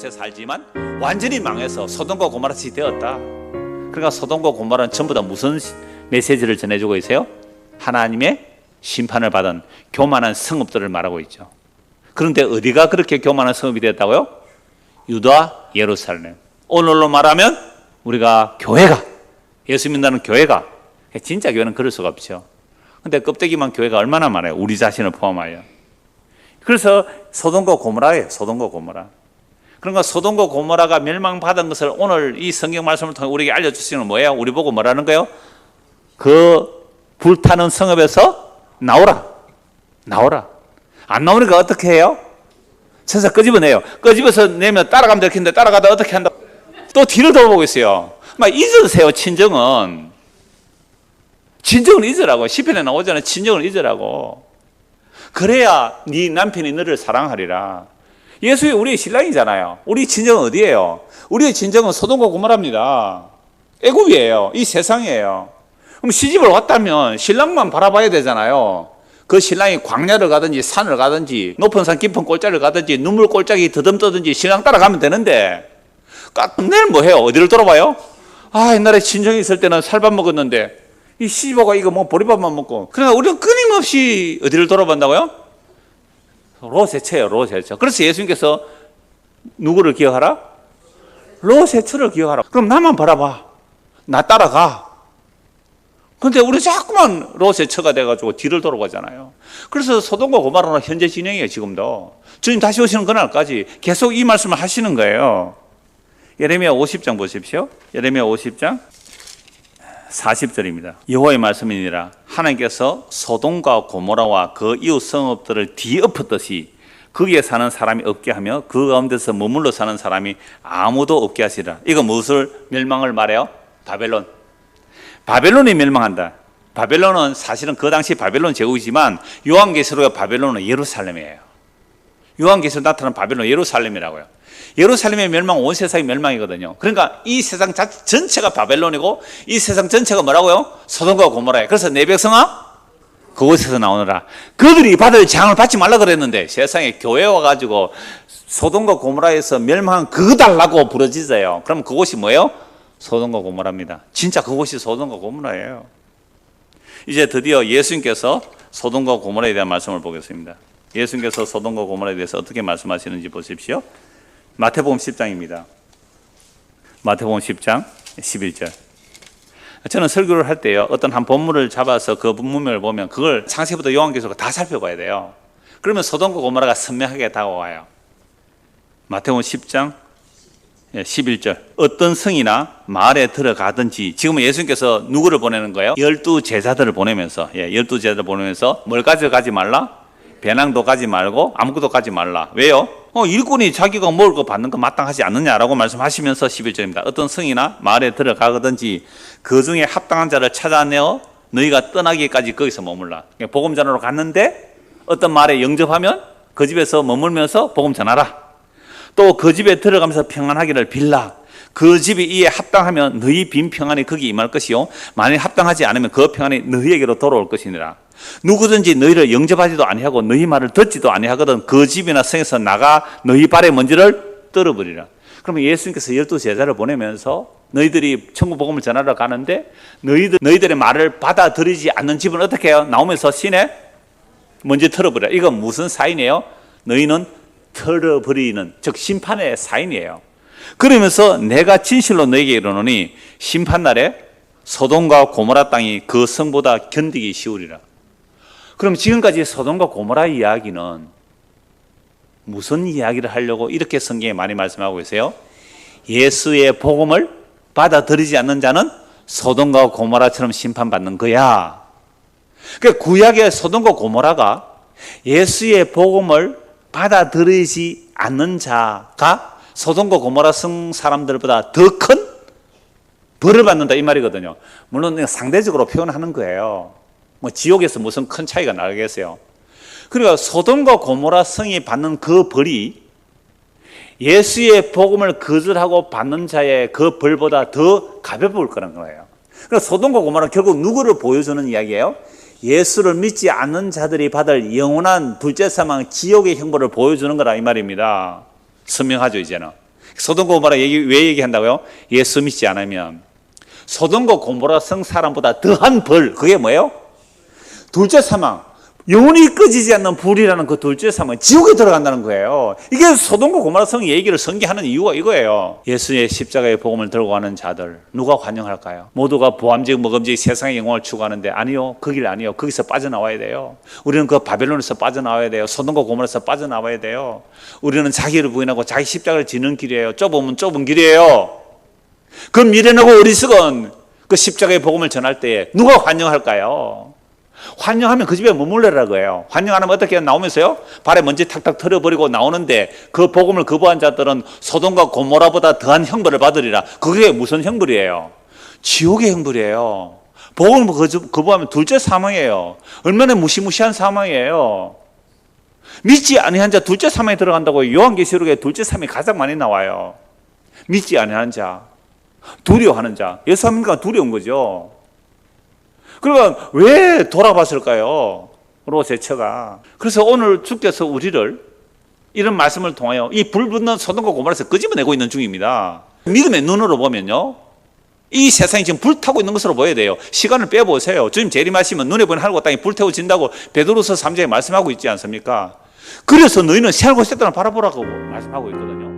곳에 살지만 완전히 망해서 소돔과 고모라같이 되었다. 그러니까 소돔과 고모라는 전부 다 무슨 메시지를 전해주고 있어요? 하나님의 심판을 받은 교만한 성읍들을 말하고 있죠. 그런데 어디가 그렇게 교만한 성읍이 되었다고요? 유다, 예루살렘. 오늘로 말하면 우리가 교회가, 예수 믿는다는 교회가, 진짜 교회는 그럴 수가 없죠. 근데 껍데기만 교회가 얼마나 많아요? 우리 자신을 포함하여. 그래서 소돔과 고모라예요. 소돔과 고모라. 그러니까 소돔과 고모라가 멸망받은 것을 오늘 이 성경 말씀을 통해 우리에게 알려주시는 뭐예요? 우리 보고 뭐라는 거예요? 그 불타는 성읍에서 나오라. 나오라. 안 나오니까 어떻게 해요? 천사 끄집어내요. 끄집어서 내면 따라가면 되겠는데 따라가다 어떻게 한다? 또 뒤를 돌아보고 있어요. 막 잊으세요. 친정은. 친정을 잊으라고. 시편에 나오잖아요. 친정을 잊으라고. 그래야 네 남편이 너를 사랑하리라. 예수의 우리의 신랑이잖아요. 우리 친정은 어디예요? 우리의 친정은 소돔과 고모라입니다. 애굽이에요. 이 세상이에요. 그럼 시집을 왔다면 신랑만 바라봐야 되잖아요. 그 신랑이 광야를 가든지 산을 가든지 높은 산 깊은 골짜기를 가든지 눈물 골짜기 더듬떠든지 신랑 따라가면 되는데 내일 뭐 해요? 어디를 돌아봐요? 아, 옛날에 친정에 있을 때는 살밥 먹었는데 이 시집오가 이거 뭐 보리밥만 먹고. 그러니까 우리는 끊임없이 어디를 돌아본다고요? 롯의 롯의. 그래서 예수님께서 누구를 기억하라? 롯의 처를 기억하라. 그럼 나만 바라봐. 나 따라가. 근데 우리 자꾸만 롯의 처가 돼가지고 뒤를 돌아가잖아요. 그래서 소돔과 고모라는 현재 진행이에요. 지금도. 주님 다시 오시는 그날까지 계속 이 말씀을 하시는 거예요. 예레미야 50장 보십시오. 예레미야 50장 40절입니다. 여호와의 말씀이니라. 하나님께서 소돔과 고모라와 그 이웃 성읍들을 뒤엎었듯이 거기에 사는 사람이 없게 하며 그 가운데서 머물러 사는 사람이 아무도 없게 하시리라. 이거 무엇을 멸망을 말해요? 바벨론. 바벨론이 멸망한다. 바벨론은 사실은 그 당시 바벨론 제국이지만 요한계시록의 바벨론은 예루살렘이에요. 요한계시록 나타난 바벨론 예루살렘이라고요. 예루살렘의 멸망 온 세상이 멸망이거든요. 그러니까 이 세상 전체가 바벨론이고 이 세상 전체가 뭐라고요? 소돔과 고모라예요. 그래서 내 백성아 그곳에서 나오느라. 그들이 받을 재앙을 받지 말라 그랬는데 세상에 교회 와가지고 소돔과 고모라에서 멸망한 그거 달라고 부르짖어요. 그럼 그곳이 뭐예요? 소돔과 고모라입니다. 진짜 그곳이 소돔과 고모라예요. 이제 드디어 예수님께서 소돔과 고모라에 대한 말씀을 보겠습니다. 예수님께서 소돔과 고모라에 대해서 어떻게 말씀하시는지 보십시오. 마태복음 10장입니다. 마태복음 10장 11절. 저는 설교를 할 때요, 어떤 한 본문을 잡아서 그 본문을 보면 그걸 창세부터 요한계시록 다 살펴봐야 돼요. 그러면 소돔과 고모라가 선명하게 다가와요. 마태복음 10장 11절. 어떤 성이나 마을에 들어가든지, 지금은 예수님께서 누구를 보내는 거예요? 12제자들을 보내면서, 12제자들을 보내면서 뭘 가져가지 말라? 배낭도 가지 말고 아무것도 가지 말라. 왜요? 일꾼이 자기가 먹을 거 받는 거 마땅하지 않느냐라고 말씀하시면서 11절입니다. 어떤 성이나 마을에 들어가든지 그 중에 합당한 자를 찾아내어 너희가 떠나기까지 거기서 머물라. 복음 전하러 갔는데 어떤 마을에 영접하면 그 집에서 머물면서 복음 전하라. 또 그 집에 들어가면서 평안하기를 빌라. 그 집이 이에 합당하면 너희 빈 평안이 거기 임할 것이요 만일 합당하지 않으면 그 평안이 너희에게로 돌아올 것이니라. 누구든지 너희를 영접하지도 아니하고 너희 말을 듣지도 아니하거든 그 집이나 성에서 나가 너희 발의 먼지를 떨어버리라. 그러면 예수님께서 12제자를 보내면서 너희들이 천국 복음을 전하러 가는데 너희들의 말을 받아들이지 않는 집은 어떻게 해요? 나오면서 신에 먼지 털어버리라. 이건 무슨 사인이에요? 너희는 털어버리는, 즉 심판의 사인이에요. 그러면서 내가 진실로 너에게 이르노니 심판날에 소돔과 고모라 땅이 그 성보다 견디기 쉬우리라. 그럼 지금까지 소돔과 고모라 이야기는 무슨 이야기를 하려고 이렇게 성경에 많이 말씀하고 계세요? 예수의 복음을 받아들이지 않는 자는 소돔과 고모라처럼 심판받는 거야. 그러니까 구약의 소돔과 고모라가 예수의 복음을 받아들이지 않는 자가 소돔과 고모라 성 사람들보다 더 큰 벌을 받는다 이 말이거든요. 물론 상대적으로 표현하는 거예요. 뭐 지옥에서 무슨 큰 차이가 나겠어요. 그러니까 소돔과 고모라 성이 받는 그 벌이 예수의 복음을 거절하고 받는 자의 그 벌보다 더 가벼울 거라는 거예요. 그러니까 소돔과 고모라는 결국 누구를 보여주는 이야기예요? 예수를 믿지 않는 자들이 받을 영원한 둘째 사망 지옥의 형벌을 보여주는 거라 이 말입니다. 선명하죠 이제는. 소돔과 고모라 왜 얘기한다고요? 예수 믿지 않으면 소돔과 고모라 성 사람보다 더한 벌, 그게 뭐예요? 둘째 사망. 영원히 꺼지지 않는 불이라는 그 둘째 사망, 지옥에 들어간다는 거예요. 이게 소돔과 고모라 성 얘기를 전개하는 이유가 이거예요. 예수의 십자가의 복음을 들고 가는 자들 누가 환영할까요? 모두가 보암직 먹음직 세상의 영광을 추구하는데 아니요, 그 길 아니요. 거기서 빠져나와야 돼요. 우리는 그 바벨론에서 빠져나와야 돼요. 소돔과 고모라에서 빠져나와야 돼요. 우리는 자기를 부인하고 자기 십자가를 지는 길이에요. 좁으면 좁은 길이에요. 그 미련하고 어리석은 그 십자가의 복음을 전할 때에 누가 환영할까요? 환영하면 그 집에 머물러라 거예요. 환영 안 하면 어떻게 나오면서요? 발에 먼지 탁탁 털어버리고 나오는데 그 복음을 거부한 자들은 소돔과 고모라보다 더한 형벌을 받으리라. 그게 무슨 형벌이에요? 지옥의 형벌이에요. 복음을 거부하면 둘째 사망이에요. 얼마나 무시무시한 사망이에요. 믿지 아니한 자 둘째 사망에 들어간다고 요한계시록에 둘째 사망이 가장 많이 나와요. 믿지 아니하는 자, 두려워하는 자. 예수 믿으니까 두려운 거죠. 그러니까 왜 돌아봤을까요? 롯의 처가. 그래서 오늘 주께서 우리를 이런 말씀을 통하여 이 불붙는 소돔과 고모라에서 끄집어내고 있는 중입니다. 믿음의 눈으로 보면요, 이 세상이 지금 불타고 있는 것으로 보여야 돼요. 시간을 빼보세요. 주님 재림하시면 눈에 보이는 하늘과 땅이 불태워진다고 베드로서 3장에 말씀하고 있지 않습니까? 그래서 너희는 새하늘과 새 땅을 바라보라고 말씀하고 있거든요.